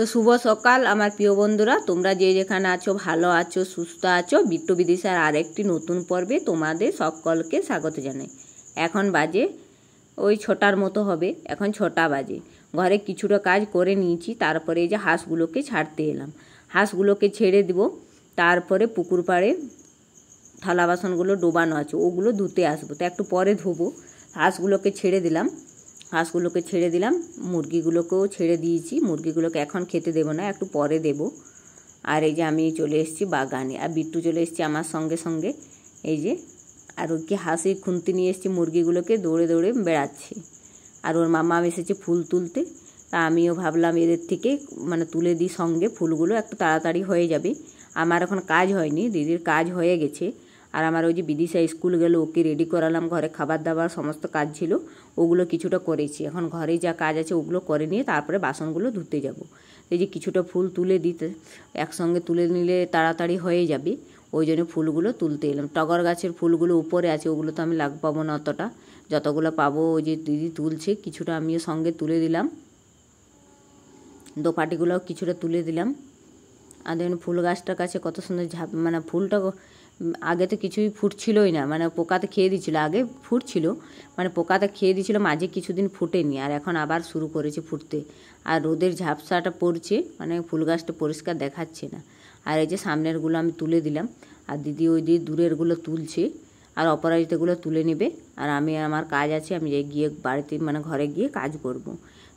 তো শুভ সকাল আমার প্রিয় বন্ধুরা, তোমরা যে যেখানে আছো ভালো আছো, সুস্থ আছো। বিট্টু বিদিশার আরেকটি নতুন পর্বে তোমাদের সকলকে স্বাগত জানাই। এখন বাজে ওই 6টার মতো হবে, এখন 6টা বাজে। ঘরে কিছুটা কাজ করে নিয়েছি, তারপরে এই যে হাঁসগুলোকে ছাড়তে এলাম। হাঁসগুলোকে ছেড়ে দিব, তারপরে পুকুর পাড়ে থালা বাসনগুলো ডোবানো আছে, ওগুলো ধুতে আসবো। তো একটু পরে ধোবো। হাঁসগুলোকে ছেড়ে দিলাম, মুরগিগুলোকেও ছেড়ে দিয়েছি। মুরগিগুলোকে এখন খেতে দেবো না, একটু পরে দেব। আর এই যে আমি চলে এসেছি বাগানে, আর বিট্টু চলে এসেছি আমার সঙ্গে সঙ্গে। এই যে আর ওই কি হাসি খুন্তি নিয়ে এসেছি, মুরগিগুলোকে দৌড়ে দৌড়ে বেড়াচ্ছে। আর ওর মামা এসেছে ফুল তুলতে, তা আমিও ভাবলাম এদের থেকে তুলে দিই সঙ্গে, ফুলগুলো একটু তাড়াতাড়ি হয়ে যাবে। আমার এখন কাজ হয়নি, দিদির কাজ হয়ে গেছে। আর আমার ওই যে বিদিশা স্কুল গেল, ওকে রেডি করালাম, ঘরে খাবার দাবার সমস্ত কাজ ছিল, ওগুলো কিছুটা করেছি। এখন ঘরে যা কাজ আছে ওগুলো করে নিয়ে তারপরে বাসনগুলো ধুতে যাব। এই যে কিছুটা ফুল তুলে দিতে, একসঙ্গে তুলে নিলে তাড়াতাড়ি হয়ে যাবে, ওই জন্য ফুলগুলো তুলতে এলাম। টগর গাছের ফুলগুলো উপরে আছে, ওগুলো তো আমি লাগ পাবো না অতটা, যতগুলো পাবো ওই যে দিদি তুলছে, কিছুটা আমিও সঙ্গে তুলে দিলাম। দোপাটিগুলোও কিছুটা তুলে দিলাম। আর দেখুন ফুল গাছটার কাছে কত সুন্দর ফুলটা আগে তো কিছুই ফুটছিলই না, পোকাতে খেয়ে দিচ্ছিলো। আগে ফুটছিল, পোকাতে খেয়ে দিচ্ছিলো, মাঝে কিছুদিন ফুটেনি, আর এখন আবার শুরু করেছে ফুটতে। আর রোদের ঝাপসাটা পড়ছে, ফুল গাছটা পরিষ্কার দেখাচ্ছে না। আর এই যে সামনেরগুলো আমি তুলে দিলাম, আর দিদি ওই দিয়ে দূরেরগুলো তুলছে, আর অপরাজিতাগুলো তুলে নেবে। আর আমি আমার কাজ আছে, আমি গিয়ে বাড়িতে ঘরে গিয়ে কাজ করব।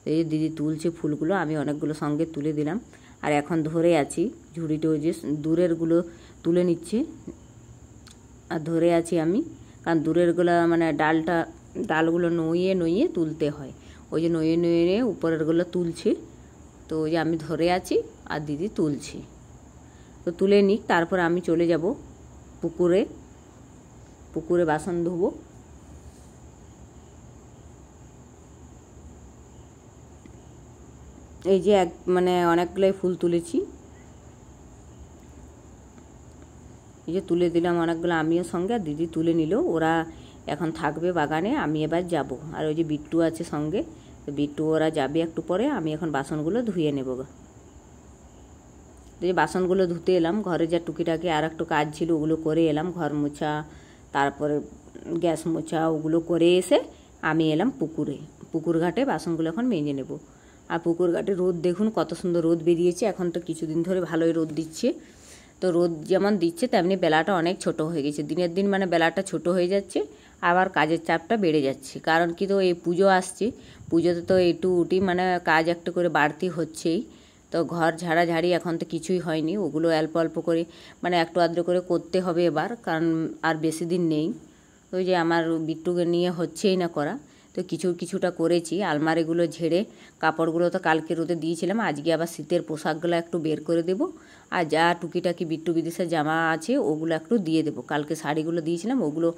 এই যে দিদি তুলছে ফুলগুলো, আমি অনেকগুলো সঙ্গে তুলে দিলাম। আর এখন ধরে আছি ঝুড়িতে, ওই যে দূরেরগুলো তুলে নিচ্ছে, আর ধরে আছি আমি, কারণ দূরেরগুলো ডালগুলো নইয়ে তুলতে হয়। ওই যে নইয়ে উপরেরগুলো তুলছে, তো ওই যে আমি ধরে আছি আর দিদি তুলছি। তো তুলে নিক, তারপর আমি চলে যাব পুকুরে বাসন ধোবো। এই যে অনেকগুলোই ফুল তুলেছি, এই যে তুলে দিলাম অনেকগুলো আমিও সঙ্গে, আর দিদি তুলে নিল। ওরা এখন থাকবে বাগানে, আমি এবার যাব। আর ওই যে বিট্টু আছে সঙ্গে, তো বিট্টু ওরা যাবে একটু পরে, আমি এখন বাসনগুলো ধুয়ে নেব। এই যে বাসনগুলো ধুতে এলাম, ঘরে যা টুকিটাকি আর একটু কাজ ছিল ওগুলো করে এলাম, ঘর মোছা, তারপরে গ্যাস মোছা, ওগুলো করে এসে আমি এলাম পুকুর ঘাটে বাসনগুলো এখন মেজে নেব। আর পুকুর ঘাটে রোদ দেখুন কত সুন্দর রোদ বেরিয়েছে, এখন তো কিছুদিন ধরে ভালোই রোদ দিচ্ছে। তো রোদ যেমন দিচ্ছে তেমনি বেলাটা অনেক ছোট হয়ে গেছে, দিনের দিন বেলাটা ছোট হয়ে যাচ্ছে, আবার কাজের চাপটা বেড়ে যাচ্ছে। কারণ কি, তো এই পুজো আসছে, পুজোতে তো একটু উটি কাজ একটু করে বাড়তি হচ্ছেই। তো ঘর ঝাড়াঝাড়ি এখন তো কিছুই হয়নি, ওগুলো অল্প অল্প করে একটু আধটু করে করতে হবে এবার, কারণ আর বেশি দিন নেই। ওই যে আমার বিট্টুকে নিয়ে হচ্ছেই না করা, তো কিছুটা করেছি। আলমারিগুলো ঝেড়ে কাপড়গুলো তো কালকে রোদে দিয়েছিলাম, আজকে আবার শীতের পোশাকগুলো একটু বের করে দেব। আর যা টুকিটাকি বিট্টু বিদেশের জামা আছে ওগুলো একটু দিয়ে দেবো। কালকে শাড়িগুলো দিয়েছিলাম, ওগুলো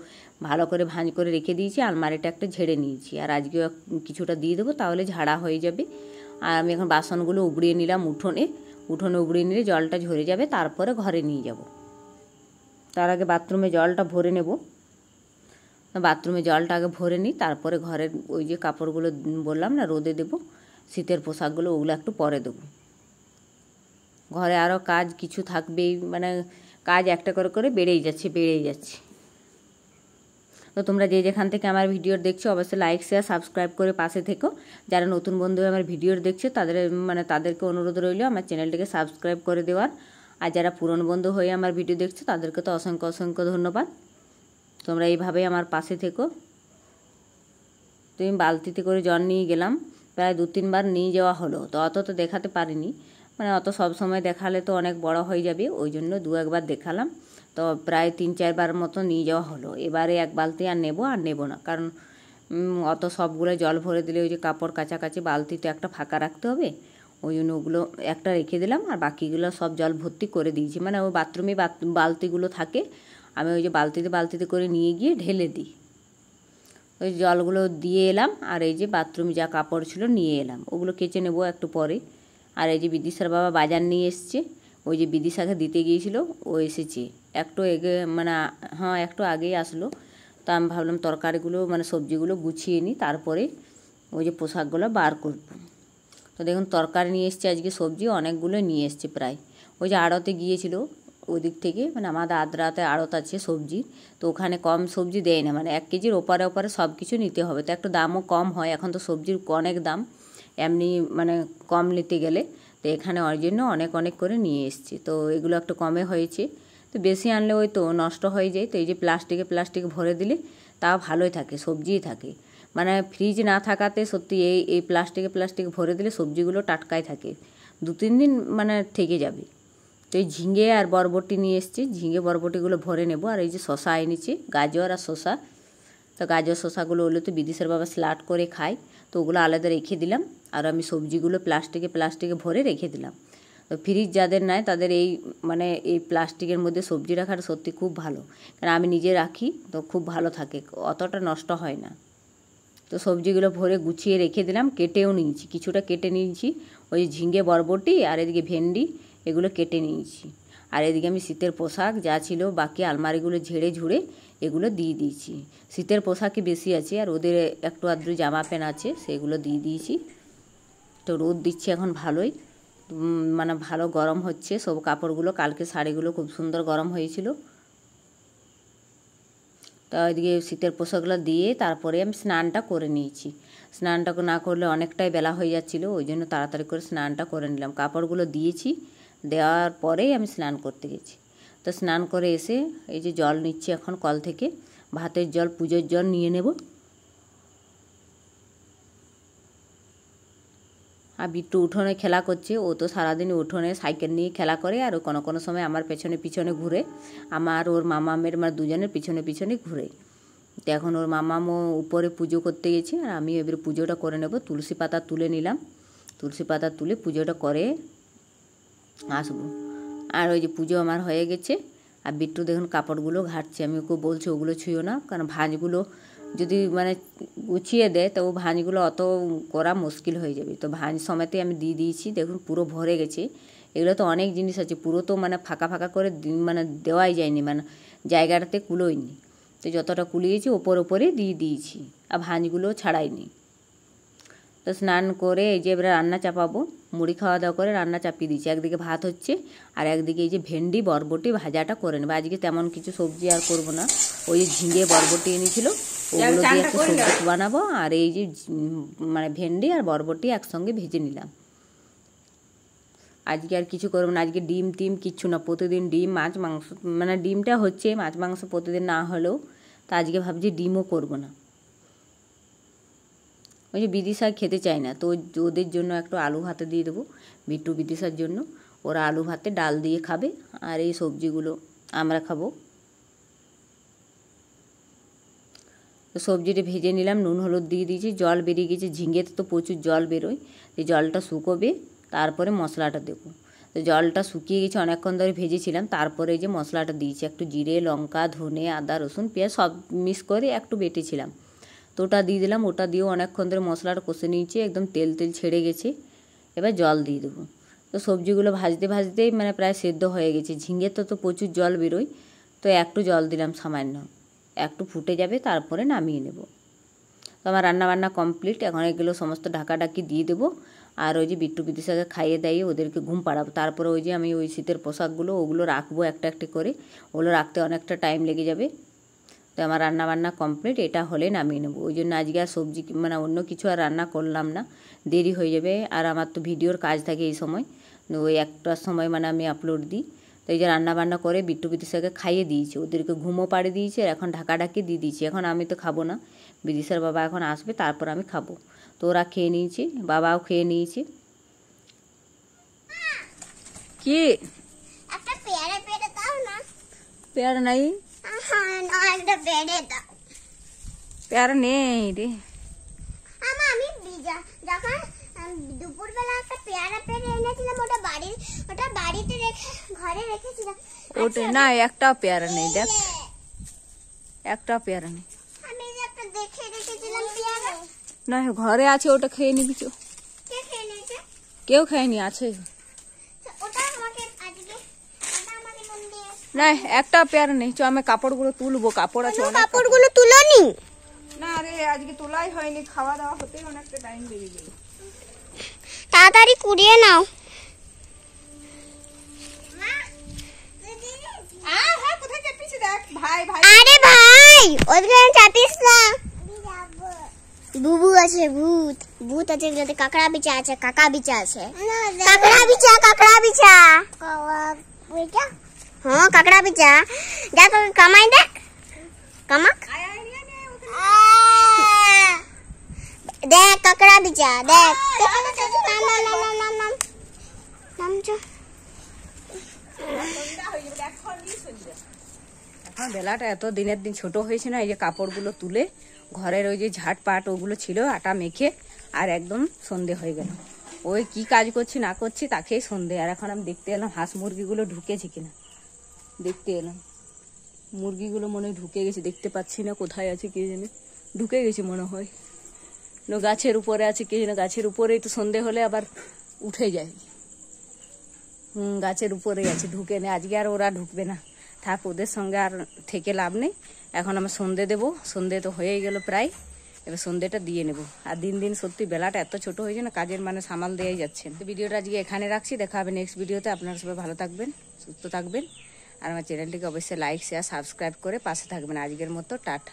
ভালো করে ভাঁজ করে রেখে দিয়েছি, আলমারিটা একটা ঝেড়ে নিয়েছি। আর আজকেও কিছুটা দিয়ে দেবো, তাহলে ঝাড়া হয়ে যাবে। আর আমি এখন বাসনগুলো উবড়িয়ে নিলাম উঠোনে উবড়িয়ে নিলে জলটা ঝরে যাবে, তারপরে ঘরে নিয়ে যাব। তার আগে বাথরুমে জলটা ভরে নেব, বাথরুমে জলটা আগে ভরে নিই, তারপরে ঘরের ওই যে কাপড়গুলো বললাম না রোদে দেব, শীতের পোশাকগুলো ওগুলো একটু পরে দেবো। ঘরে আরও কাজ কিছু থাকবেই, কাজ একটা করে বেড়েই যাচ্ছে। তো তোমরা যে যেখান থেকে আমার ভিডিও দেখছো অবশ্যই লাইক শেয়ার সাবস্ক্রাইব করে পাশে থেকো। যারা নতুন বন্ধু আমার ভিডিও দেখছো তাদেরকে অনুরোধ রইল আমার চ্যানেলটিকে সাবস্ক্রাইব করে দেওয়ার। আর যারা পুরনো বন্ধু হয়ে আমার ভিডিও দেখছো তাদেরকে তো অসংখ্য ধন্যবাদ। তোমরা এইভাবেই আমার পাশে থেকো। তো আমি বালতিতে করে জল নিয়ে গেলাম, প্রায় 2-3 বার নিয়ে যাওয়া হলো, তো অত তো দেখাতে পারিনি, অত সব সময় দেখালে তো অনেক বড় হয়ে যাবে, ওই জন্য 2-1 বার দেখালাম। তো প্রায় 3-4 বার মতো নিয়ে যাওয়া হলো। এবারে 1 বালতি আর নেব না, কারণ অত সবগুলো জল ভরে দিলে ওই যে কাপড় কাছাকাছি বালতিতে একটা ফাঁকা রাখতে হবে, ওই জন্য ওগুলো একটা রেখে দিলাম, আর বাকিগুলো সব জল ভর্তি করে দিয়েছি। ওই বাথরুমে বালতিগুলো থাকে, আমি ওই যে বালতিতে করে নিয়ে গিয়ে ঢেলে দিই। ওই জলগুলো দিয়ে এলাম, আর এই যে বাথরুমে যা কাপড় ছিল নিয়ে এলাম, ওগুলো কেচে নেবো একটু পরে। আর এই যে বিদিশার বাবা বাজার নিয়ে এসছে, ওই যে বিদিশাকে দিতে গিয়েছিল, ও এসেছে একটু একটু আগেই আসলো। তো আমি ভাবলাম তরকারিগুলো সবজিগুলো গুছিয়ে নিই, তারপরে ওই যে পোশাকগুলো বার করব। তো দেখুন তরকারি নিয়ে এসছে, আজকে সবজি অনেকগুলো নিয়ে এসছে প্রায়। ওই যে আড়তে গিয়েছিল ওদিক থেকে, মানে আমাদের আদ্রাতে আড়ত আছে সবজি, তো ওখানে কম সবজি দেয় না, মানে 1 কেজির ওপারে ওপারে সব কিছু নিতে হবে, তো একটু দামও কম হয়। এখন তো সবজির অনেক দাম এমনি মানে কম নিতে গেলে, তো এখানে ওর জন্য অনেক অনেক করে নিয়ে এসছি। তো এগুলো একটু কমে হয়েছে, তো বেশি আনলে ওই তো নষ্ট হয়ে যায়। তো এই যে প্লাস্টিকে ভরে দিলে তাও ভালোই থাকে, সবজিই থাকে। মানে ফ্রিজ না থাকাতে সত্যি এই প্লাস্টিকে ভরে দিলে সবজিগুলো টাটকাই থাকে, 2-3 দিন মানে থেকে যাবে। তো এই ঝিঙে আর বরবটি নিয়ে এসেছি, ঝিঙে বরবটিগুলো ভরে নেব। আর এই যে শশা এনেছি, গাজর আর শশা, তো গাজর শশাগুলো হলে তো বিদেশের বাবা স্লাট করে খায়, তো ওগুলো আলাদা রেখে দিলাম। আর আমি সবজিগুলো প্লাস্টিকে ভরে রেখে দিলাম। তো ফ্রিজ যাদের নাই তাদের এই মানে এই প্লাস্টিকের মধ্যে সবজি রাখার সত্যি খুব ভালো, কারণ আমি নিজে রাখি তো খুব ভালো থাকে, অতটা নষ্ট হয় না। তো সবজিগুলো ভরে গুছিয়ে রেখে দিলাম, কেটেও নিয়েছি, কিছুটা কেটে নিয়েছি। ওই ঝিঙে বরবটি আর এদিকে ভেন্ডি এগুলো কেটে নিয়েছি। আর এদিকে আমি শীতের পোশাক যা ছিল বাকি আলমারিগুলো ঝেড়ে ঝুড়ে এগুলো দিয়ে দিয়েছি। শীতের পোশাকই বেশি আছে, আর ওদের একটু আধটু জামা প্যান্ট আছে সেগুলো দিয়ে দিয়েছি। তো রোদ দিচ্ছে এখন ভালোই, মানে ভালো গরম হচ্ছে সব কাপড়গুলো, কালকে শাড়িগুলো খুব সুন্দর গরম হয়েছিল। তো ওইদিকে শীতের পোশাকগুলো দিয়ে তারপরে আমি স্নানটা করে নিয়েছি। স্নানটা না করলে অনেকটাই বেলা হয়ে যাচ্ছিলো, ওই জন্য তাড়াতাড়ি করে স্নানটা করে নিলাম। কাপড়গুলো দিয়েছি, দেওয়ার পরেই আমি স্নান করতে গেছি। তো স্নান করে এসে এই যে জল নিচ্ছি এখন কল থেকে, ভাতের জল, পুজোর জল নিয়ে নেব। আর বিট্টু উঠোনে খেলা করছে, ও তো সারাদিন উঠোনে সাইকেল নিয়ে খেলা করে, আর ও কোনো সময় আমার পিছনে ঘুরে, আমার ওর মামামের মানে দুজনের পিছনে ঘুরে। তো এখন ওর মামামও উপরে পুজো করতে গেছে, আর আমি এবার পুজোটা করে নেব। তুলসী পাতা তুলে নিলাম, তুলসী পাতা তুলে পুজোটা করে আসবো। আর ওই যে পুজো আমার হয়ে গেছে। আর বিট্টু দেখুন কাপড়গুলো ঘাটছে, আমি ওকে বলছি ওগুলো ছুঁয়ো না, কারণ ভাঁজগুলো যদি মানে গুছিয়ে দেয় তো ও ভাঁজগুলো অত করা মুশকিল হয়ে যাবে। তো ভাঁজ সমেতে আমি দিয়ে দিয়েছি, দেখুন পুরো ভরে গেছে। এগুলো তো অনেক জিনিস আছে, পুরো তো মানে ফাঁকা করে মানে দেওয়াই যায়নি, মানে জায়গাটাতে কুলোয়নি। তো যতটা কুলিয়েছি ওপরে দিয়ে দিয়েছি, আর ভাঁজগুলো ছাড়াইনি। তো স্নান করে এই যে এবারে রান্না চাপাবো, মুড়ি খাওয়া দাওয়া করে রান্না চাপিয়ে দিয়েছি। একদিকে ভাত হচ্ছে, আর একদিকে এই যে ভেন্ডি বরবটি ভাজাটা করে নেবো। আজকে তেমন কিছু সবজি আর করবো না, ওই যে ঝিঙে বরবটি এনেছিল ওগুলো দিয়ে একটা সবজি বানাবো। আর এই যে মানে ভেন্ডি আর বরবটি একসঙ্গে ভেজে নিলাম। আজকে আর কিছু করবো না, আজকে ডিম কিচ্ছু না। প্রতিদিন ডিম মাছ মাংস, মানে ডিমটা হচ্ছে, মাছ মাংস প্রতিদিন না হলেও, তা আজকে ভাবছি ডিমও করবো না। ওই যে বিদিশা খেতে চায় না, তো ওদের জন্য একটু আলু ভাতে দিয়ে দেবো, বিট্টু বিদিশার জন্য। ওরা আলু ভাতে ডাল দিয়ে খাবে, আর এই সবজিগুলো আমরা খাবো। তো সবজিটা ভেজে নিলাম, নুন হলুদ দিয়ে দিয়েছি, জল বেরিয়ে গেছে, ঝিঙেতে তো প্রচুর জল বেরোয়। এই জলটা শুকোবে, তারপরে মশলাটা দেবো। তো জলটা শুকিয়ে গেছে, অনেকক্ষণ ধরে ভেজেছিলাম। তারপরে যে মশলাটা দিয়েছি, একটু জিরে, লঙ্কা, ধনে, আদা, রসুন, পেঁয়াজ সব মিক্স করে একটু বেটেছিলাম, তো ওটা দিয়ে দিলাম। ওটা দিয়েও অনেকক্ষণ ধরে মশলাটা কষে নিয়েছি, একদম তেল ছেড়ে গেছে। এবার জল দিয়ে দেবো। তো সবজিগুলো ভাজতেই মানে প্রায় সেদ্ধ হয়ে গেছে। ঝিঙে তো প্রচুর জল বেরোয়, তো একটু জল দিলাম সামান্য, একটু ফুটে যাবে, তারপরে নামিয়ে নেব। তো আমার রান্নাবান্না কমপ্লিট। এখন এগুলো সমস্ত ঢাকাঢাকি দিয়ে দেবো। আর ওই যে বিট্টু বিদিশাকে খাইয়ে দাইয়ে ওদেরকে ঘুম পাড়াবো। তারপরে ওই যে আমি ওই শীতের পোশাকগুলো ওগুলো রাখবো একটা করে, ওগুলো রাখতে অনেকটা টাইম লেগে যাবে। তো আমার রান্নাবান্না কমপ্লিট, এটা হলে নামিয়ে নেবো। ওই জন্য আজকে আর সবজি মানে অন্য কিছু আর রান্না করলাম না, দেরি হয়ে যাবে। আর আমার তো ভিডিওর কাজ থাকে এই সময়, ওই একটার সময় মানে আমি আপলোড দিই। তো এই যে রান্নাবান্না করে বিট্টু বিদিশাকে খাইয়ে দিয়েছি, ওদেরকে ঘুমও পাড়িয়ে দিয়েছি, আর এখন ঢাকাঢাকি দিয়ে দিয়েছি। এখন আমি তো খাবো না, বিদিশার বাবা এখন আসবে, তারপর আমি খাবো। তো ওরা খেয়ে নিয়েছি, বাবাও খেয়ে নিয়েছি। কি একটা পেয়ারা দাও না? পেয়ারা নাই, পেয়ারা নেই রে। আমি যখন দুপুরবেলা একটা পেয়ারা পেরে এনেছিলাম, ওটা বাড়িতে রেখে ঘরে রেখেছিলাম। ওটা না, একটাও পেয়ারা নেই, দেখ একটাও পেয়ারা নেই। আমি একটা দেখে রেখেছিলাম পেয়ারা, না ঘরে আছে, ওটা খেয়ে নিবি। কে খেয়ে নিয়েছে? কেউ খায়নি, আছে। ওটা আমাকে আজকে নুন দিয়ে না, একটা পেয়ারা নেই। চ আমি কাপড়গুলো তুলবো, কাপড় আছে। কাপড়গুলো তুলোনি? না রে, আজকে তোলাই হয়নি, খাওয়া দাওয়া হতেই অনেকটা টাইম লেগে গেল। তাড়াতাড়ি কুড়িয়ে নাও। আরে ভাই ওইখানে চাপিস না। বুবু আছে, ভূত ভূত আছে, যাতে কাকড়া বিছা আছে, কাকা বিছা আছে, কাকড়া বিছা, কাকড়া বিছা, হ্যাঁ কাকড়া বিছা। যা তোকে কামাই দেখ, কামাক দেখ, কাকড়া বিছা দেখ। এখন বেলাটা এত দিনের দিন ছোট হয়েছে না, এই যে কাপড়গুলো তুলে ঘরের ওই যে ঝাট পাট ওগুলো ছিল আটা মেখে আর একদম সন্ধে হয়ে গেল। ওই কি কাজ করছি না করছি তাকেই সন্ধে। আর এখন আমি দেখতে এলাম হাঁস মুরগিগুলো ঢুকেছে কিনা, দেখতে এলাম। মুরগিগুলো মনে হয় ঢুকে গেছে, দেখতে পাচ্ছি না কোথায় আছে কে জানে, ঢুকে গেছে মনে হয়। গাছের উপরে আছে কে জানে, গাছের উপরেই তো সন্ধে হলে আবার উঠে যায়। গাছের উপরেই আছে, ঢুকে নেই। আজকে আর ওরা ঢুকবে না, থাক, ওদের সঙ্গে আর থেকে লাভ নেই। এখন আমরা সন্ধে দেবো, সন্ধে তো হয়েই গেল প্রায়, এবার সন্ধেটা দিয়ে নেব। আর দিন দিন সত্যি বেলাটা এত ছোট হয়েছে না, কাজের মানে সামাল দেওয়াই যাচ্ছে না। তো ভিডিওটা আজকে এখানে রাখছি, দেখা হবে নেক্সট ভিডিওতে। আপনারা সবাই ভালো থাকবেন, সুস্থ থাকবেন, আর আমার চ্যানেলটিকে অবশ্যই লাইক শেয়ার সাবস্ক্রাইব করে পাশে থাকবেন। আজকের মতো টাটা।